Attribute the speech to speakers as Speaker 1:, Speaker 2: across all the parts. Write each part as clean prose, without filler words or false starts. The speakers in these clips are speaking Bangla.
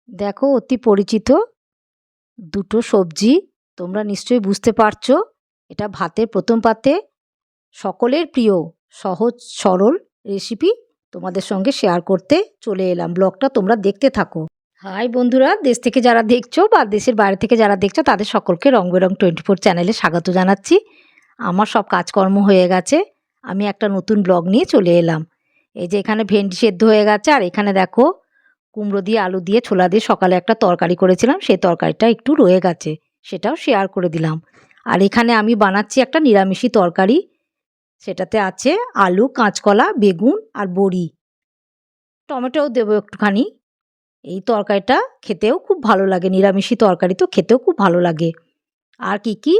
Speaker 1: দেখো অতি পরিচিত দুটো সবজি, তোমরা নিশ্চয়ই বুঝতে পারছো এটা ভাতের প্রথম পাতে সকলের প্রিয় সহজ সরল রেসিপি তোমাদের সঙ্গে শেয়ার করতে চলে এলাম। ব্লগটা তোমরা দেখতে থাকো। হাই বন্ধুরা, দেশ থেকে যারা দেখছো বা দেশের বাইরে থেকে যারা দেখছো তাদের সকলকে রং বেরং 24 চ্যানেলে স্বাগত জানাচ্ছি। আমার সব কাজকর্ম হয়ে গেছে, আমি একটা নতুন ব্লগ নিয়ে চলে এলাম। এই যে এখানে ভেন্ডি সেদ্ধ হয়ে গেছে, আর এখানে দেখো কুমড়ো দিয়ে আলু দিয়ে ছোলা দিয়ে সকালে একটা তরকারি করেছিলাম, সেই তরকারিটা একটু রয়ে গেছে, সেটাও শেয়ার করে দিলাম। আর এখানে আমি বানাচ্ছি একটা নিরামিষি তরকারি, সেটাতে আছে আলু, কাঁচকলা, বেগুন আর বড়ি, টমেটোও দেবো একটুখানি। এই তরকারিটা খেতেও খুব ভালো লাগে, নিরামিষি তরকারি তো খেতেও খুব ভালো লাগে। আর কি কি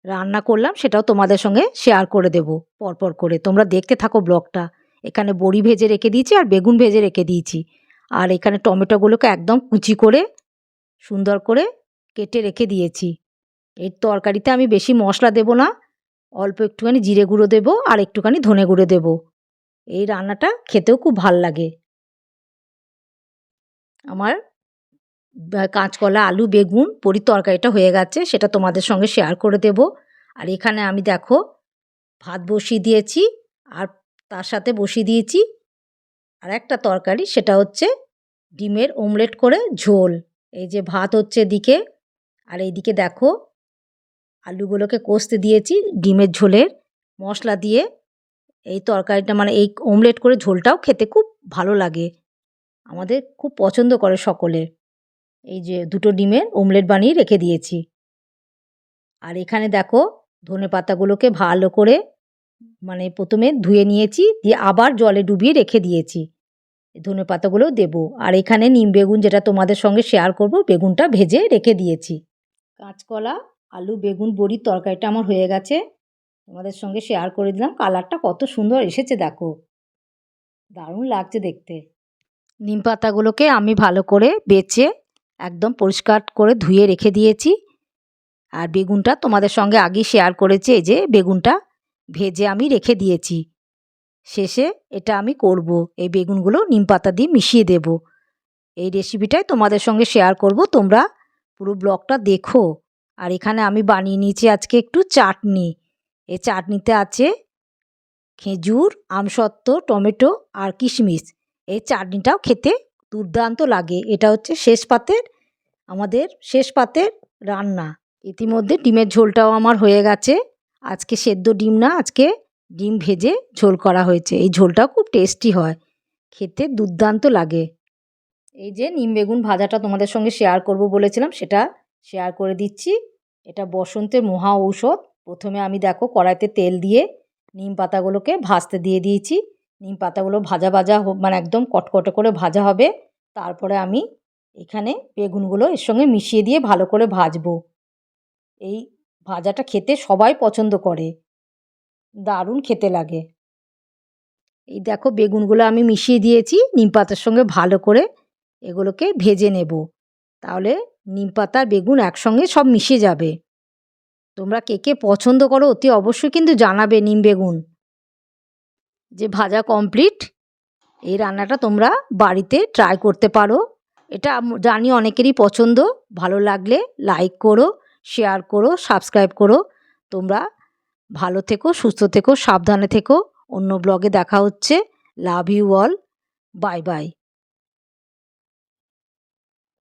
Speaker 1: রান্না করলাম সেটাও তোমাদের সঙ্গে শেয়ার করে দেব পরপর করে, তোমরা দেখতে থাকো ব্লগটা। এখানে বড়ি ভেজে রেখে দিয়েছি আর বেগুন ভেজে রেখে দিয়েছি, আর এখানে টমেটোগুলোকে একদম কুচি করে সুন্দর করে কেটে রেখে দিয়েছি। এই তরকারিতে আমি বেশি মশলা দেব না, অল্প একটুখানি জিরে গুঁড়ো দেবো আর একটুখানি ধনে গুঁড়ো দেবো। এই রান্নাটা খেতেও খুব ভাল লাগে। আমার কাঁচকলা, আলু, বেগুন, বড়ির তরকারিটা হয়ে গেছে, সেটা তোমাদের সঙ্গে শেয়ার করে দেব। আর এখানে আমি দেখো ভাত বসিয়ে দিয়েছি, আর তার সাথে বসিয়ে দিয়েছি আর একটা তরকারি, সেটা হচ্ছে ডিমের অমলেট করে ঝোল। এই যে ভাত হচ্ছে এদিকে, আর এইদিকে দেখো আলুগুলোকে কষতে দিয়েছি ডিমের ঝোলের মশলা দিয়ে। এই তরকারিটা মানে এই অমলেট করে ঝোলটাও খেতে খুব ভালো লাগে, আমাদের খুব পছন্দ করে সকলে। এই যে দুটো ডিমের অমলেট বানিয়ে রেখে দিয়েছি। আর এখানে দেখো ধনে পাতাগুলোকে ভালো করে মানে প্রথমে ধুয়ে নিয়েছি, দিয়ে আবার জলে ডুবিয়ে রেখে দিয়েছি, ধনে পাতাগুলোও দেবো। আর এখানে নিম বেগুন, যেটা তোমাদের সঙ্গে শেয়ার করব, বেগুনটা ভেজে রেখে দিয়েছি। কাঁচকলা, আলু, বেগুন, বড়ির তরকারিটা আমার হয়ে গেছে, তোমাদের সঙ্গে শেয়ার করে দিলাম। কালারটা কত সুন্দর এসেছে দেখো, দারুণ লাগছে দেখতে। নিম পাতাগুলোকে আমি ভালো করে বেছে একদম পরিষ্কার করে ধুয়ে রেখে দিয়েছি। আর বেগুনটা তোমাদের সঙ্গে আগেই শেয়ার করেছি, এই যে বেগুনটা ভেজে আমি রেখে দিয়েছি। শেষে এটা আমি করব, এই বেগুনগুলো নিম পাতা দিয়ে মিশিয়ে দেব। এই রেসিপিটাই তোমাদের সঙ্গে শেয়ার করব, তোমরা পুরো ব্লগটা দেখো। আর এখানে আমি বানিয়ে নিয়েছি আজকে একটু চাটনি। এই চাটনিতে আছে খেজুর, আমসত্ত্ব, টমেটো আর কিশমিশ। এই চাটনিটাও খেতে দুর্দান্ত লাগে। এটা হচ্ছে শেষ পাতের, আমাদের শেষ পাতের রান্না। ইতিমধ্যে ডিমের ঝোলটাও আমার হয়ে গেছে, আজকে সেদ্ধ ডিম না, আজকে ডিম ভেজে ঝোল করা হয়েছে। এই ঝোলটাও খুব টেস্টি হয়, খেতে দুর্দান্ত লাগে। এই যে নিম বেগুন ভাজাটা তোমাদের সঙ্গে শেয়ার করব বলেছিলাম, সেটা শেয়ার করে দিচ্ছি। এটা বসন্তের মহা ঔষধ। প্রথমে আমি দেখো কড়াইতে তেল দিয়ে নিম পাতাগুলোকে ভাজতে দিয়ে দিয়েছি। নিম পাতাগুলো ভাজা ভাজা মানে একদম কটকটে করে ভাজা হবে। তারপরে আমি এখানে বেগুনগুলো এর সঙ্গে মিশিয়ে দিয়ে ভালো করে ভাজবো। এই ভাজাটা খেতে সবাই পছন্দ করে, দারুণ খেতে লাগে। এই দেখো বেগুনগুলো আমি মিশিয়ে দিয়েছি নিম পাতার সঙ্গে, ভালো করে এগুলোকে ভেজে নেব, তাহলে নিম পাতা আর বেগুন একসঙ্গে সব মিশে যাবে। তোমরা কে কে পছন্দ করো অতি অবশ্যই কিন্তু জানাবে। নিম বেগুন যে ভাজা কমপ্লিট, এই রান্নাটা তোমরা বাড়িতে ট্রাই করতে পারো। এটা জানি অনেকেরই পছন্দ। ভালো লাগলে লাইক করো, শেয়ার করো, সাবস্ক্রাইব করো। তোমরা ভালো থেকো, সুস্থ থেকো, সাবধানে থেকো। অন্য ব্লগে দেখা হচ্ছে। Love you all, bye by.